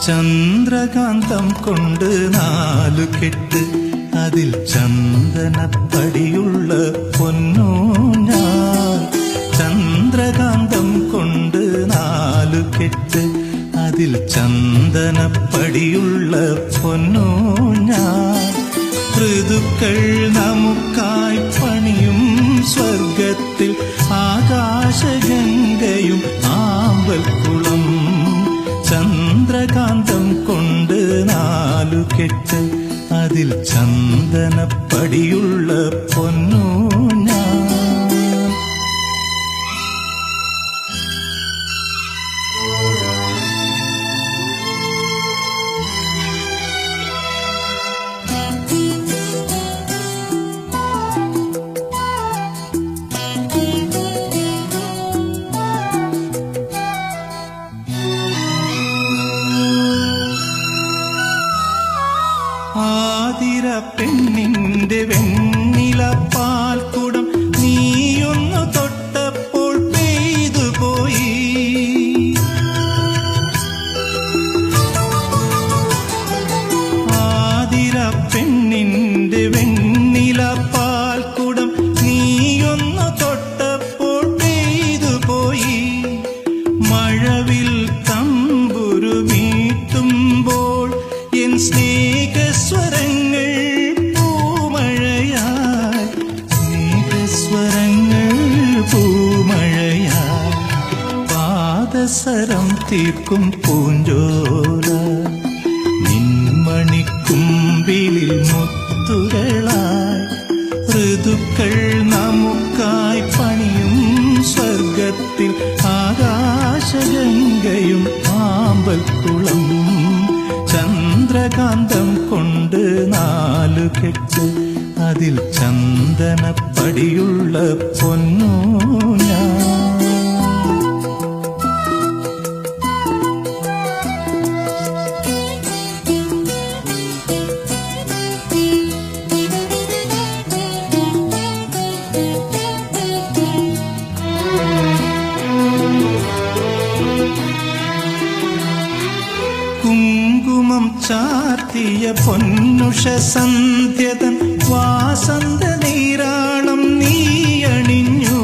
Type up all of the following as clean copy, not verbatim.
ചന്ദ്രകാന്തം കൊണ്ട് 4 കെട്ട്, അതിൽ ചന്ദനപ്പടിയുള്ള പൊന്നൂഞ്ഞാൽ. ചന്ദ്രകാന്തം കൊണ്ട് 4 കെട്ട്, അതിൽ ചന്ദനപ്പടിയുള്ള പൊന്നൂഞ്ഞാൽ. ഋതുക്കൾ നമുക്കായി പണിയും സ്വർഗത്തിൽ ആകാശഗംഗയും ആമ്പൽക്കുളം. ചന്ദ്രകാന്തം കൊണ്ട് 4 കെട്ട്, അതിൽ ചന്ദനപ്പടിയുള്ള പൊന്നൂഞ്ഞാൽ. ആതിര പെണ്ണിന്റെ വെണ്ണില പാൽക്കുടം നീയൊന്നു തൊട്ടപ്പോൾ പെയ്തുപോയി. ആതിര പെണ്ണിന്റെ വെണ്ണില പാൽക്കുടം നീയൊന്നു തൊട്ടപ്പോൾ പെയ്തുപോയി. മഴവിൽ തമ്പുരു മീട്ടുമ്പോൾ എൻ സ്നേഹസ്വരങ്ങൾ പൂമഴയായി, സ്നേഹസ്വരങ്ങൾ പൂമഴയായി. പാദസരം തീർക്കും പൂഞ്ചോല നിൻമണിക്കുമ്പിളിൽ മുത്തുകളായി. ഋതുക്കൾ നമുക്കായി പണിയും സ്വർഗത്തിൽ ആകാശഗംഗയും ആമ്പൽക്കുളം. ചന്ദ്രകാന്തം കൊണ്ട് 4 കെട്ട്, അതിൽ ചന്ദനപ്പടിയുള്ള പൊന്നൂഞ്ഞാൽ. കുങ്കുമം ചാർത്തിയ പൊന്നുഷ സന്ധ്യതൻ വാസന്ത നീരാളം നീയണിഞ്ഞു.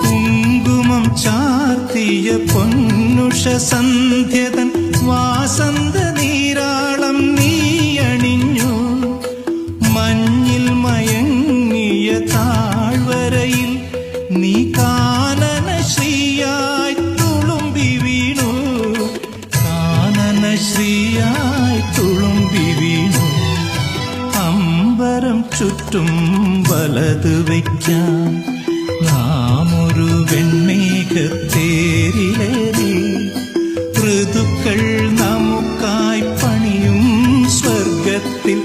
കുങ്കുമം ചാർത്തിയ പൊന്നുഷ സന്ധ്യതൻ വാസന്ത നീരാളം നീയണിഞ്ഞു. മഞ്ഞിൽ മയങ്ങിയ താഴ്വരയിൽ നീ കാനനശ്രീയായി തുളുമ്പി വീണു. കാനനശ്രീയായി തുളുമ്പി വീണു. അമ്പരം ചുറ്റും വലത് വയ്ക്കാൻ നാമൊരു വെണ്മേഘത്തേരിലേറി. ഋതുക്കൾ നമുക്കായി പണിയും സ്വർഗത്തിൽ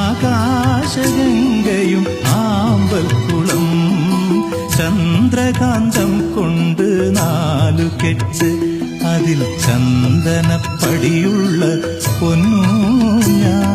ആകാശഗംഗയും ആമ്പൽക്കുളം. ചന്ദ്രകാന്തം കൊണ്ട് 4 കെട്ട്, അതിൽ ചന്ദനപ്പടിയുള്ള പൊന്നൂഞ്ഞാൽ.